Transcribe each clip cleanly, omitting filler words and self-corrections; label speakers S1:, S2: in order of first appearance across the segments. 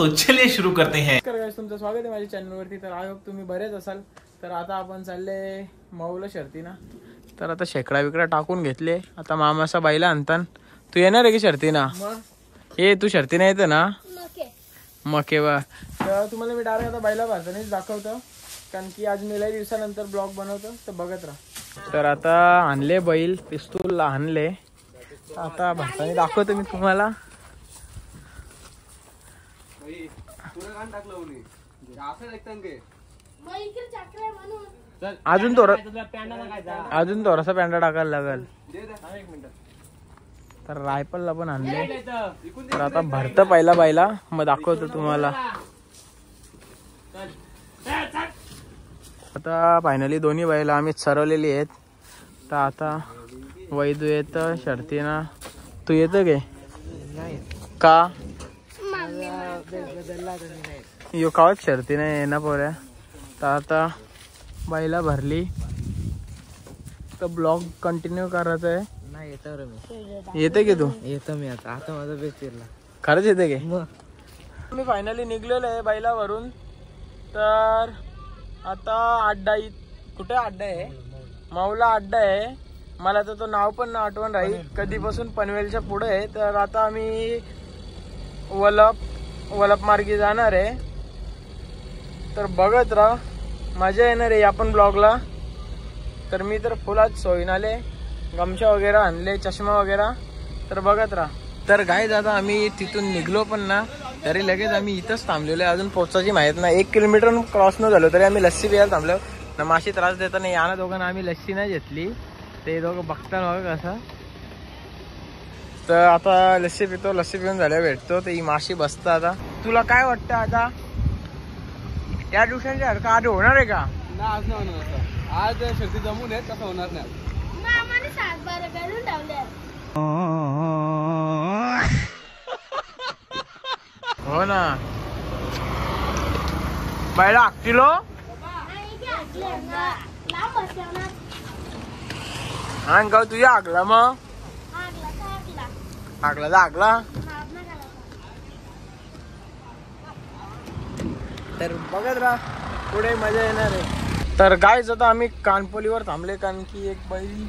S1: तो चलिए शुरू करते हैं।
S2: तुमचं स्वागत आहे माझ्या चॅनलवरती। तर आय होप तुम्ही बरेच असाल। तर आता आपण चालले मऊला शर्तीना। तर आता शेकडा बिकडा टाकून घेतले। आता मामाचा बाईला आणतान। तू येणार आहे की शर्तीना? ये तू शर्तीना येतं ना? मके बा। तर तुम्हाला मी डायरेक्ट आता बाईला भारतानेच दाखवतो, कारण की आज मी लई दिवसानंतर ब्लॉग बनवतो, तर बघत राहा। तर आता आणले बैल, पिस्तूल आणले, आता भारताने दाखवतो मी तुम्हाला। अजून थोडासा पॅन्डा टाकायला लागल। तर रायफलला पण आणले। तर आता भरत पहिला बायला, मग दाखवतो तुम्हाला। आता फायनली दोन्ही बैला आम्ही सरवलेली आहेत। तर आता वैदू येत शर्तीना। तू येतं गे का? यो कावच शर्ती नाही आहे ना पोऱ्या। तर आता बाईला भरली, तर ब्लॉग कंटिन्यू करायचा आहे।
S3: नाही येतो रे मी।
S2: येते की तू?
S3: येतो मी आता माझा बेस फिरला।
S2: खरंच येते की? मी फायनली निघलेलो आहे बाईला भरून। तर आता अड्डा, कुठे अड्डा आहे? मऊला अड्डा आहे। मला तर तो नाव पण ना आठवण राहील कधीपासून, पनवेलच्या पुढे आहे। तर आता आम्ही वलप मार्गी जाणार आहे। तर बघत राहा, मजा येणार आहे आपण ब्लॉगला। तर मी तर फुलात सोयीन आले, गमछा वगैरे आणले, चष्मा वगैरे। तर बघत राहा। तर गाईज आता आम्ही तिथून निघलो पण ना, तरी लगेच आम्ही इथंच थांबलेलो आहे। अजून पोचायची माहित नाही, 1 किलोमीटर क्रॉस न झालो तरी आम्ही लस्सी प्यायला थांबलो ना। माशी त्रास देता नाही या ना दोघांना आम्ही लस्सी नाही घेतली, ते दोघं बघता बघा कसं। तर आता लस्सी पितो, लस्सी पिऊन झाल्या भेटतो। तर ही माशी बसता। आता तुला काय वाटतं, आता या दिवसांच्या सारखं आज होणार आहे का?
S3: आज नाही होणार, आज शर्ती जमून आहेत, तसं होणार नाही।
S2: हो ना, बायला किलो गाव तुझ्या आगला, मग आगला। तर बघत राहा, पुढे मजा येणार आहे। तर गाईज आता आम्ही कानपोलीवर थांबले, कारण की एक बैल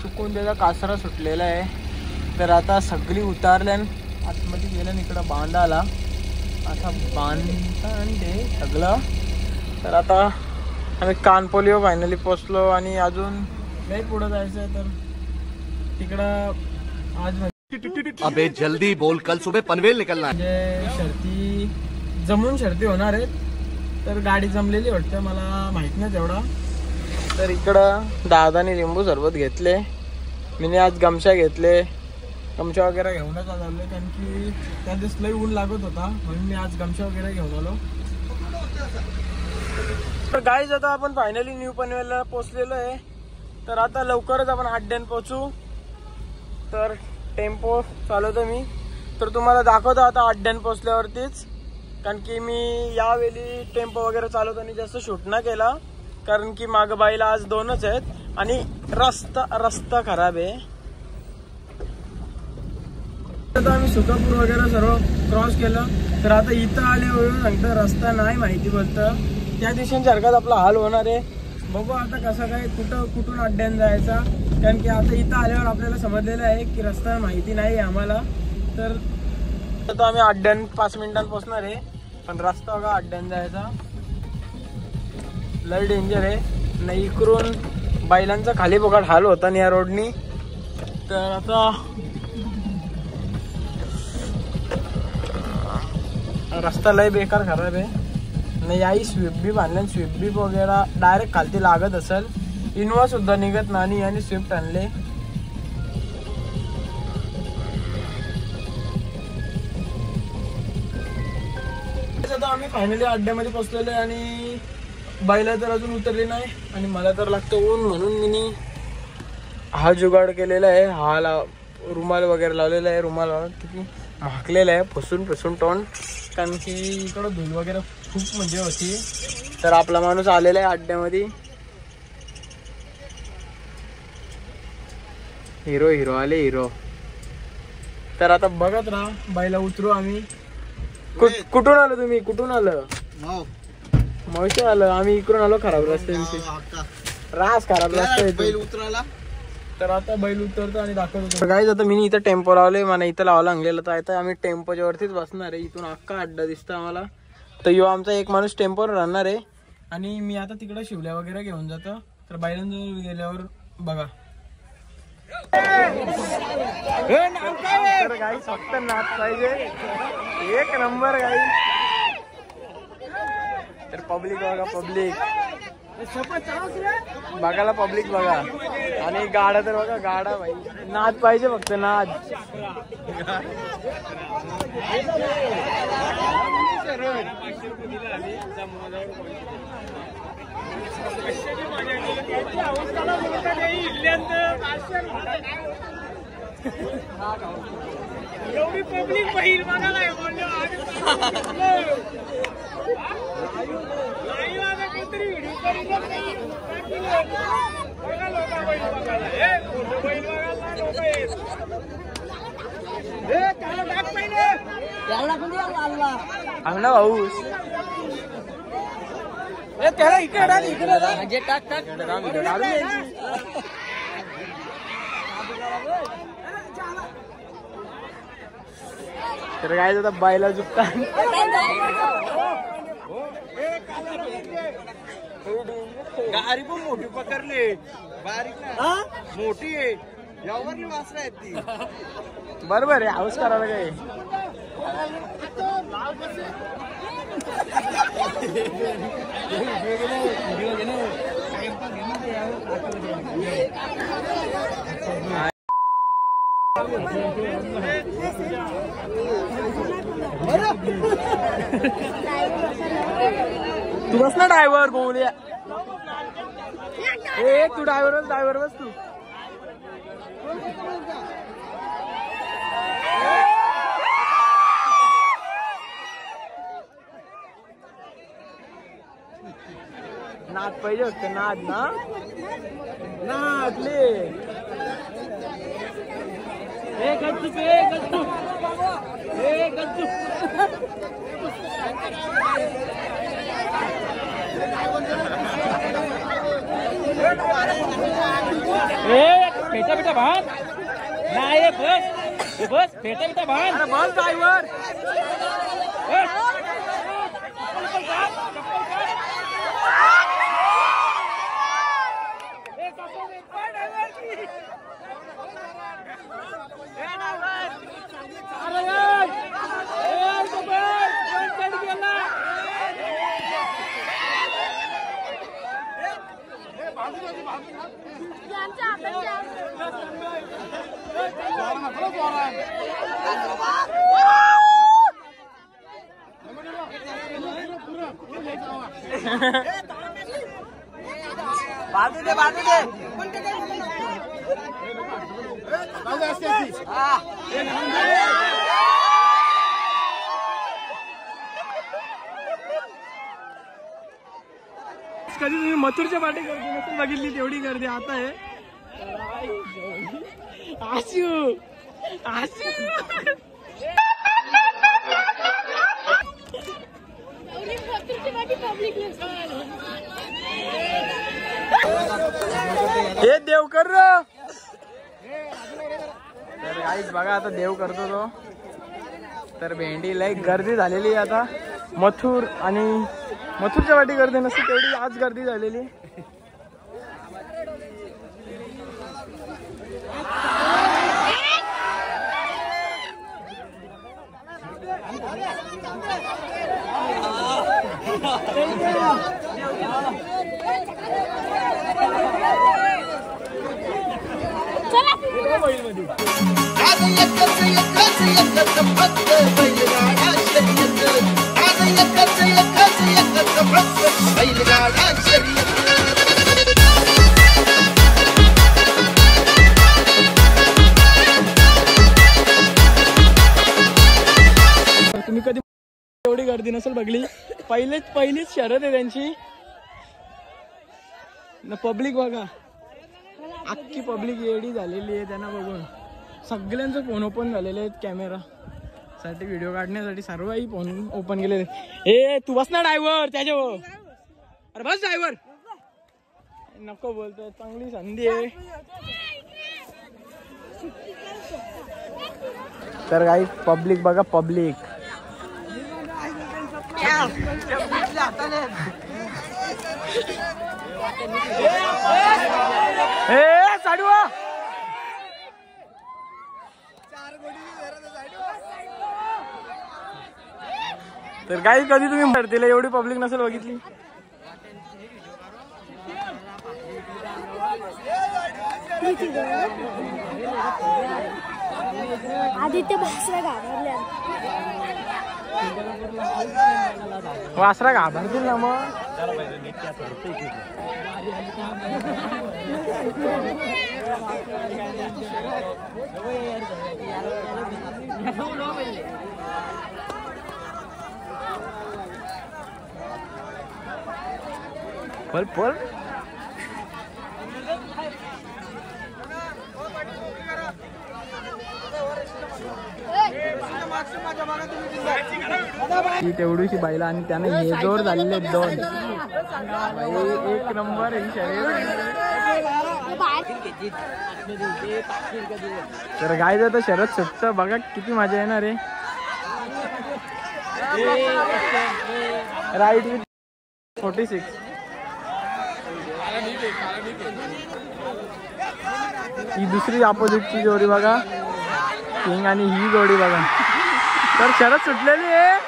S2: चुकून त्याचा कासरा सुटलेला आहे। तर आता सगळी उतारल्यान आतमध्ये गेलं, इकडं बांधाला आता बांधते सगळं। तर आता आम्ही कानपोलीवर फायनली पोचलो, आणि अजून नाही पुढं जायचं आहे। तर तिकडं आज
S4: अबे जल्दी बोल, कल सुबह पनवेल निकलना है।
S2: म्हणजे शर्ती जमून शर्ती होणार आहेत। तर गाडी जमलेली वाटतं, मला माहित नाही तेवढा। तर इकडं दादाने लिंबू सरबत घेतले, मी आज गमछा घेतले, गमछा वगैरे घेऊनच आज आलो, कारण की त्या दिवस लई ऊन लागत होता, म्हणून मी आज गमछा वगैरे घेऊन आलो। तर गाईज आता आपण फायनली न्यू पनवेलला पोचलेलो आहे। तर आता लवकरच आपण अड्ड्यान पोचू। तर टेम्पो चालवतो मी, तर तुम्हाला दाखवतो आता अड्ड्यान पोचल्यावरतीच, कारण की मी यावेळी टेम्पो वगैरे चालवताना जास्त शूट ना केला, कारण की मागं बाईला आज 2च आहेत आणि रस्ता खराब आहे। आता आम्ही सुकापूर वगैरे सर्व क्रॉस केलं। तर आता इथं आल्यावरून सांगतं रस्ता नाही माहिती बोलतं, त्या दिवसांसारखाच आपला हाल होणार आहे। बघू आता कसं काय, कुठून अड्ड्यान जायचा, कारण की आता इथं आल्यावर आपल्याला समजलेलं आहे की रस्ता माहिती नाही आहे आम्हाला। तर आता आम्ही अड्ड्यान 5 मिनिटांत पोहोचणार आहे, पण रस्ता बघा अड्ड्यान जायचा लय डेंजर आहे। नाही इकडून बैलांचा खाली बघा हाल होता या रोडनी। तर आता रस्ता लय बेकार खराब आहे। नाही आई स्विफ्ट बी बांधले, स्विफ्ट बी वगैरे डायरेक्ट खालती लागत असेल, इनोवा सुद्धा निघत नाही आणि स्विफ्ट आणले। आता आम्ही फायनली अड्ड्यामध्ये पोहोचलेलो आहे, आणि बाईला तर अजून उतरली नाही, आणि मला तर लागतं ऊन, म्हणून मी हा जुगाड केलेला आहे। हा रुमाल वगैरे लावलेला आहे, रुमाल किती महाकलेला आहे, पुसून तोंड, कारण की इकडं धूल वगैरे खूप म्हणजे होती। तर आपला माणूस आलेला आहे अड्ड्यामध्ये, हिरो आले हिरो। तर आता बघत राहा, बाईला उतरू आम्ही। कुठून आलो तुम्ही? कुठून आलं? मौशी आलं. आम्ही इकडून आलो खराब रस्त्याविषयी. रास खराब रस्ता बैल उतरायला. तर आता बैल उतरतो आणि दाखवतो. गाईज आता मी इथं टेम्पो लावले. मला इथं लावायला लागलेलं. तर आता आम्ही टेम्पोच्या वरतीच बसणार आहे. इथून अख्खा अड्डा दिसतो आम्हाला. तर यो आमचा एक माणूस टेम्पोवर राहणार आहे आणि मी आता तिकडे शिवल्या वगैरे घेऊन जातो. तर बैलांजवळ गेल्यावर बघा. तर गाईज फक्त नाच पाहिजे. एक नंबर गाईज. तर पब्लिक बघा. पब्लिक बघायला पब्लिक बघा. आणि गाडा तर बघा. गाडा भाई नाद पाहिजे फक्त नाद. एवढी पब्लिक बहीर बघायला अंगणा भाऊ त्याला इकडे टाक टाक. तर काय आता बायला झुकता.
S3: गाडी पण मोठी पकडली. बारीक ना मोठी आहे. यावर वासरा आहेत ती.
S2: बरोबर आहे. हाऊस करायला काय. तू बस ना ड्रायव्हर बोलूया. तू ड्रायव्हर बस तू. नाद पाहिजे होत. नाद ना नादले.
S1: फेटा बेटा भान नाही बस फेटा बेटा भान.
S2: अरे बस ड्रायव्हर. बाजू दे कधी तुम्ही मथुरच्या पाठी गर्दी नसेल बघितली तेवढी गर्दी आता आहे. आशू हे देव कर. तर गाईस बघा आता देव करतो तो. तर भेंडी लई गर्दी झालेली आता. मथुर आणि मथुरच्या वाटी गर्दी नसते तेवढी आज गर्दी झालेली. तुम्ही कधी एवढी गर्दी नसेल बघली. पहिलीच शर्यत आहे त्यांची. पब्लिक बघा. अख्खी पब्लिक एडी झालेली आहे त्यांना बघून. सगळ्यांचं फोन ओपन झालेले आहेत. कॅमेरा साठी व्हिडिओ काढण्यासाठी सर्वही फोन ओपन केले. ए तू बस ना ड्रायव्हर त्याच्यावर. अरे बस ड्रायव्हर. नको बोलतोय, चांगली संधी आहे. तर काही पब्लिक बघा, पब्लिक साडूवा. तर काही कधी तुम्ही भरतीला एवढी पब्लिक नसेल बघितली.
S5: आदित्य वासरा घाबरल्या.
S2: वासरा घाबरतील ना मग. पल पल ही तेवढीशी बैला आणि त्याने हे जोर झालेले 2. एक नंबर ही शर्यत. तर गायचं तर शरद सुटत बघा किती मजा येणार आहे. Write with 46. ही दुसरी अपोजिटची जोडी बघा, किंग आणि ही जोडी बघा. तर शरद सुटलेली आहे.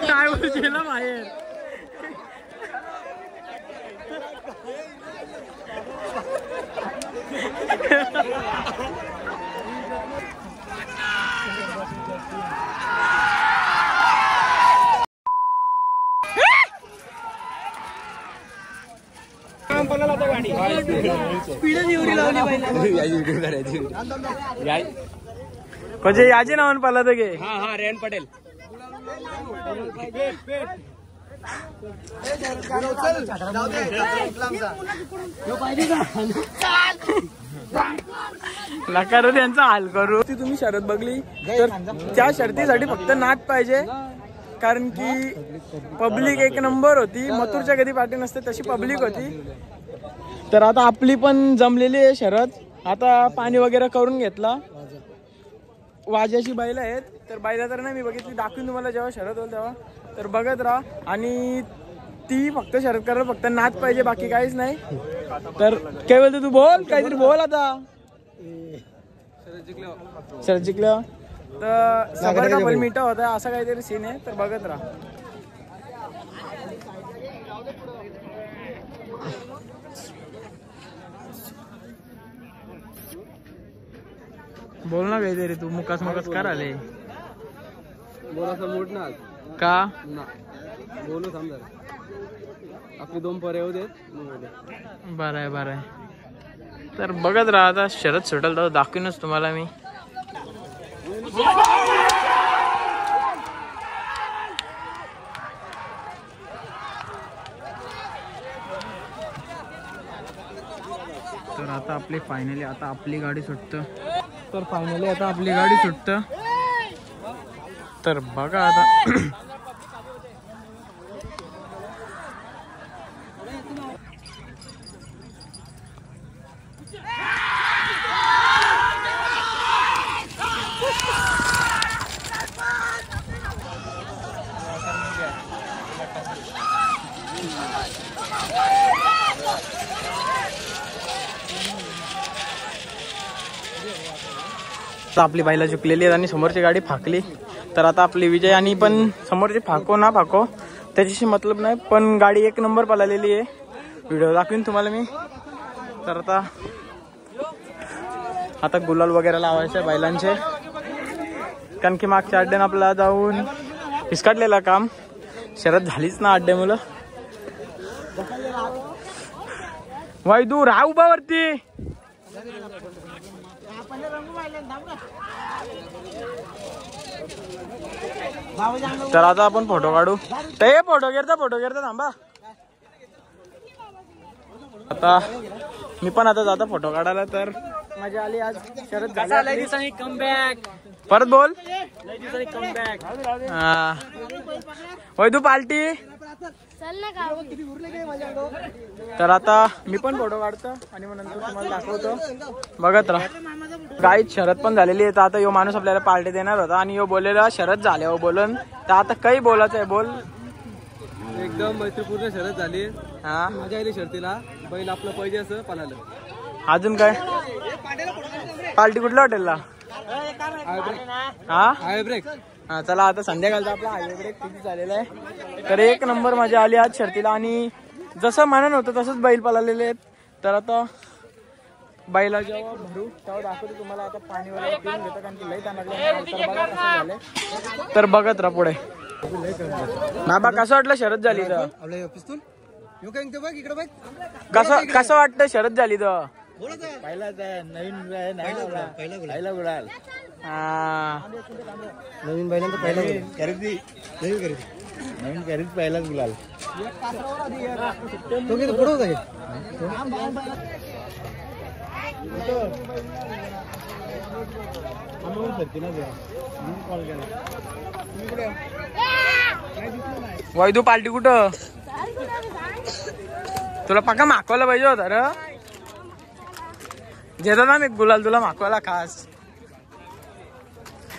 S2: ड्रायव्हर गेला बाहेर. म्हणजे याचे नावान पाला तर घे.
S1: हा रेन पटेल.
S2: लकार त्यांचा हाल करू. ती तुम्ही शर्यत बघली तर त्या शर्तीसाठी फक्त नाद पाहिजे, कारण की पब्लिक एक नंबर होती. मथुरच्या कधी पार्टी नसते तशी पब्लिक होती. तर आता आपली पण जमलेली आहे शर्यत. आता पाणी वगैरे करून घेतला. वाज्याची बैल आहेत. तर बैला तर नाही मी बघितली, दाखवून तुम्हाला जेव्हा शर्यत होईल तेव्हा. तर बघत राहा. आणि ती फक्त शर्यत करायला फक्त नाद पाहिजे, बाकी काहीच नाही. तर काय बोलतो तू? बोल काहीतरी बोल. आता शर्यत जिंकलं तर सबर का मिठा होता, असा काहीतरी सीन आहे. तर बघत राहा. बोल ना काहीतरी तू. मुकास मुकास कर आले.
S3: बोलायचं मूड ना
S2: का
S3: ना बोलू समजा. आपली 2 पर्याय होते.
S2: बरं आहे बरं आहे. तर बघत राहा. आता शरद सुटेल तर दाखवीनच तुम्हाला मी. तर आता आपली फायनली आता आपली गाडी सुटतं. तर फायनली आता आपली गाडी सुटतं. तर बघा आता आपली बाईला चुकलेली आहे आणि समोरची गाडी फाकली. तर आता आपली विजय आणि पण समोरची फाको ना फाको त्याच्याशी मतलब नाही, पण गाडी एक नंबर पळालेली आहे. व्हिडिओ दाखवीन तुम्हाला मी. तर आता आता गुलाल वगैरे लावायचे बैलांचे, कारण की मागच्या अड्ड्यानं आपल्याला जाऊन फिसकाटलेलं काम, शरद झालीच ना अड्डे मुलं. वैदू राह उभा वरती. तर आता आपण फोटो काढू. ते फोटो घेता थांबा. आता मी पण आता जाता फोटो काढायला. तर मजा आली आज. शरद झाली.
S1: कमबॅक
S2: परत बोल.
S1: कमबॅक.
S2: वैदू पार्टी.
S5: चल ना काढू.
S2: तर आता मी पण फोटो काढतो आणि मग नंतर तुम्हाला दाखवतो. बघत राहा. गाईत शरद पण झालेली आहे. तर आता यो माणूस आपल्याला पार्टी देणार होता आणि यो बोललेला शरद झाल्यावर बोलन. तर आता काही बोलायचं आहे, बोल.
S3: एकदम मैत्रीपूर्ण शरद झाली.
S2: हा
S3: मजा आली शर्तीला. बैल आपलं पाहिजे असं पळालं.
S2: अजून काय पार्टी कुठल्या हॉटेलला? हा
S3: हाय ब्रेक.
S2: हा चला आता संध्याकाळचा आपला हायवे ब्रेक किती झालेला आहे. तर एक नंबर मजा आली आज शर्तीला आणि जसं म्हणत होतं तसंच बैल पळालेले आहेत. तर आता बैला जेव्हा भरू तेव्हा दाखवतो तुम्हाला. आता पाणी वगैरे पिऊन घेतो कारण की लई ताणलं. तर बघत राहा पुढे. बाबा कसं वाटलं शरद झाली तर? कसं वाटतं शरद झाली तर?
S1: पहिलाच आहे, पहिला गुलाल.
S3: नवीन बैलांचा पहिला
S1: खरेदी पहिलाच गुलाल.
S3: तो किती पुढे होता?
S2: वैदू पार्टी कुठं? तुला पक्का मागवायला पाहिजे होता रे. घेतो ना मी गुलाल तुला मागवायला खास.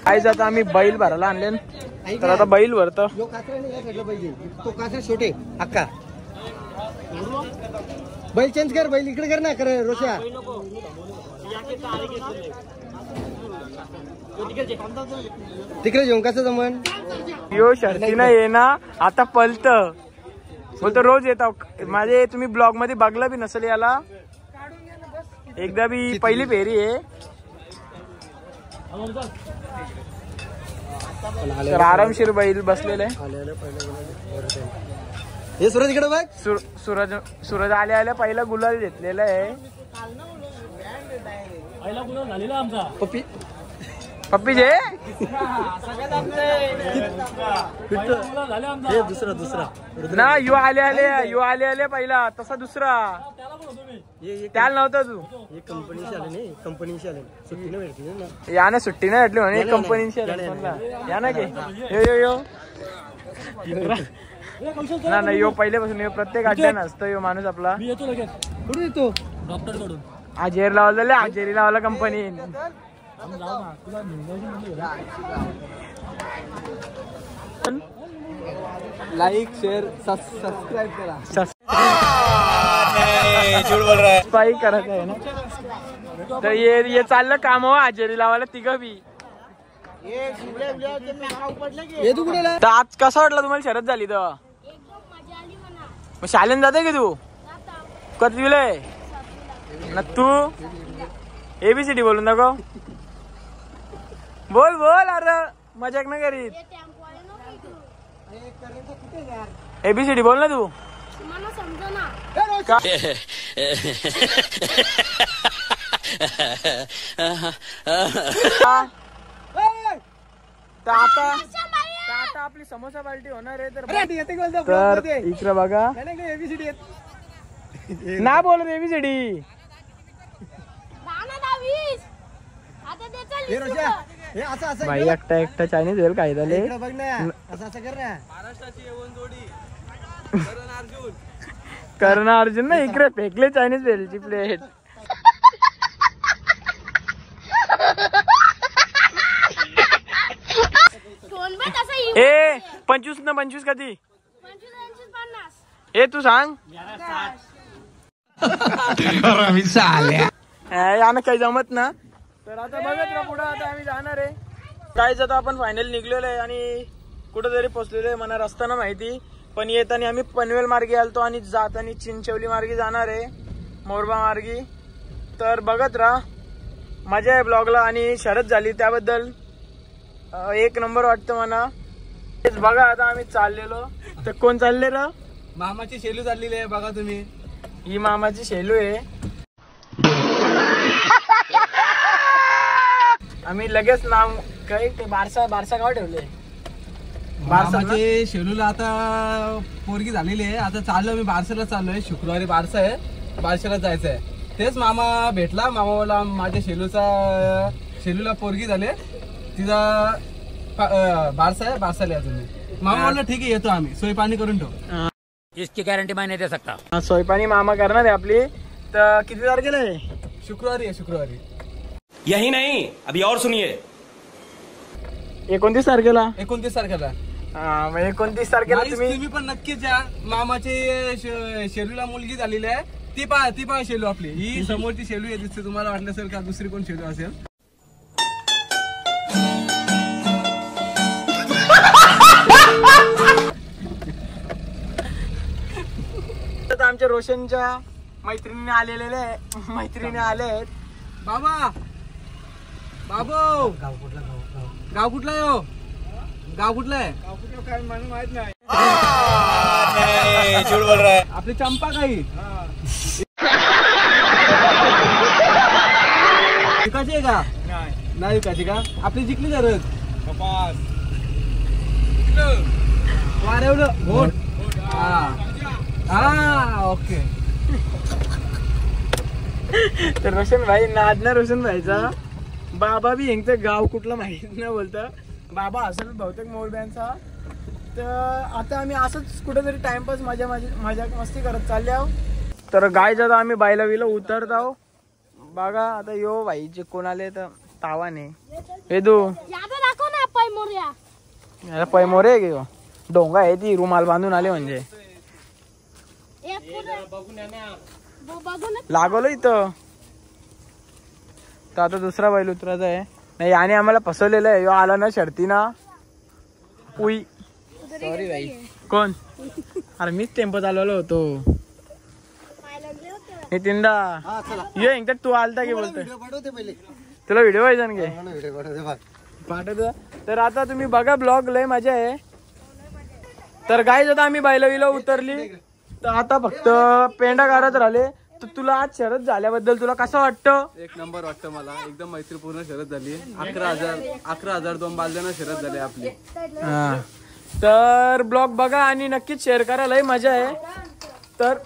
S2: काय जाता आम्ही बैल भरायला आणले. तर आता बैल भरतो.
S3: तो कासरा छोटे अक्का बैल चेंज कर. बैल इकडे कर ना कर रोशा. तिकडे जेवण कसं जमन.
S2: यो शर्तीनं ये ना आता पलत बोलतो रोज येतो. माझे तुम्ही ब्लॉग मध्ये बघला बी नसेल याला. एकदा बी पहिली फेरी आहे. तर आरामशीर बैल बसलेले.
S3: हे सूरज इकडे बघ.
S2: सूरज आल्या पहिला गुलाल घेतलेला आहे.
S1: पहिला गुलाल झालेला आमचा.
S3: पप्पी
S2: पप्पीचे
S3: हे दुसरा
S2: ना यू आले पहिला तसा दुसरा. त्याला नव्हता तू.
S3: हे कंपनीशी आले नाही. कंपनीशी आले सुट्टी नाही भेटली ना.
S2: याने सुट्टी नाही भेटली म्हणे कंपनीची. या ना की यो ना यो पहिल्यापासून यो प्रत्येक अड्ड्यात असतो यो माणूस आपला.
S3: कुठून येतो?
S1: डॉक्टर कडून
S2: हाजेरी लावलेला. हाजेरी लावला कंपनी.
S3: लाईक शेअर सबस्क्राईब करा.
S2: स्पाई करायचं आहे ना. तर ये चाललं काम हो हाजेरी लावायला तिघ बी.
S3: ये तू कुठे?
S2: तर आज कसा वाटला तुम्हाला शरद झाली तर?
S5: एकदम मजा आली म्हणा.
S2: मग शाळेत जाते की तू? कधी ना तू एबीसीडी बोलून दाखव. बोल अरे मजाक नाही करीत.
S5: ते टेम्पो आहे ना इकडं.
S2: एबीसीडी बोल ना तू.
S5: मला समजा ना.
S2: तर आता आपली समोसा पार्टी होणार आहे. तर इकडे बघा ना बोल एबीसीडी.
S5: आता ते चल.
S2: भाई एकटा चायनीज होईल काय झाले.
S3: बघ ना असं कर ना. महाराष्ट्राची येऊन जोडी
S2: करण अर्जुन ना इकडे फेकले चायनीज भेलची प्लेट. ए 25 ना 25 कधी?
S5: 25-50.
S2: ए तू सांग. यानं काही जमत ना. तर आता बघत ना पुढं. आता आम्ही जाणार आहे. काहीच आता आपण फायनल निघलेलो आहे आणि कुठेतरी पोहोचलेलो आहे. मला रस्ता ना माहिती. पण येताना आम्ही पनवेल मार्गे आलतो आणि जाताना चिंचवली मार्गे जाणार आहे. मोरबा मार्गी. तर बघत राहा. मजा आहे ब्लॉगला आणि शरद झाली त्याबद्दल एक नंबर वाटतं मला. तेच बघा आता आम्ही चाललेलो तर कोण चालले र
S3: मामाची शेलू चाललेली आहे बघा तुम्ही.
S2: ही मामाची शेलू आहे. आम्ही लगेच नाव काय ते बारसा गाव ठेवले.
S3: मामाचे शेलूला आता पोरगी झालेली आहे. आता चाललो मी बारशाला चाललोय. शुक्रवारी बारसा आहे, बारशाला जायचं आहे. तेच मामा भेटला. मामा बोला माझ्या शेलूला पोरगी झाले, तिचा बारसा आहे, बारसाला या तुम्ही. मामा बोलला ठीक आहे येतो आम्ही, सोय पाणी करून ठेवू.
S1: इसकी गारंटी मैं नहीं दे सकता.
S2: सोयपाणी मामा करणार आहे आपली. तर किती तारखेला आहे?
S3: शुक्रवारी आहे, शुक्रवारी.
S6: यही नहीं, अभी और सुनिए.
S2: 29 तारखेला.
S3: 29 तारखेला.
S2: 29 तारखेला
S3: तुम्ही पण नक्कीच या. मामाचे शेलूला मुलगी झालेली आहे. ती पहा शेलू आपली. ही समोरची शेलू आहे दिसते. तुम्हाला वाटलं असेल का दुसरी कोण शेलू असेल.
S2: आमच्या रोशनच्या मैत्रिणी आलेले आहेत.
S3: बाबा बाबू गाव कुठला आहे हो? गाव कुठला आहे? काय मला माहित नाही.
S1: झूठ बोल रहा है.
S3: आपली चंपा काही विकायची आहे का? नाही विकायची का? आपली जिंकली जरच वारवलं भोट. हा ओके.
S2: तर रोशन भाई नादना रोशन भाईचा बाबा बी यांचं गाव कुठलं माहित नाही बोलतं. बाबा असेल बहुतेक मोरब्यांचा. तर आता आम्ही असंच कुठेतरी टाइमपास मजा मस्ती करत चालले आहो. तर गाय जाता आम्ही बायला विला उतरत आहो. बघा आता यो भाई जे कोण आले तर तावाने वेदू पैमोरे आहे की डोंगा आहे. ती रुमाल बांधून आले म्हणजे लागवलं इथं. तर आता दुसरा बैल उतरायचा आहे. नाही याने आम्हाला फसवलेलं आहे. यो आला ना शर्ती ना उई. सॉरी भाई. कोण? अरे मीच टेम्पो चालवलो होतो. नितीनदा ये एकदा तू आलता की बोलतोय. तुला व्हिडिओ पाहिजे ना पाठवतो. तर आता तुम्ही बघा ब्लॉग लय मजा आहे. तर गाईज आता आम्ही बैलविला उतरली. तर आता फक्त पेंडा करत राहिले. तर तुला आज शरद झाल्याबद्दल तुला कसं वाटतं?
S3: एक नंबर वाटतं मला. एकदम मैत्रीपूर्ण शरद झाली. 11,000 2 बालदाना शरद झाली आपली.
S2: तर ब्लॉग बघा आणि नक्कीच शेअर करा. लय मजा आहे. तर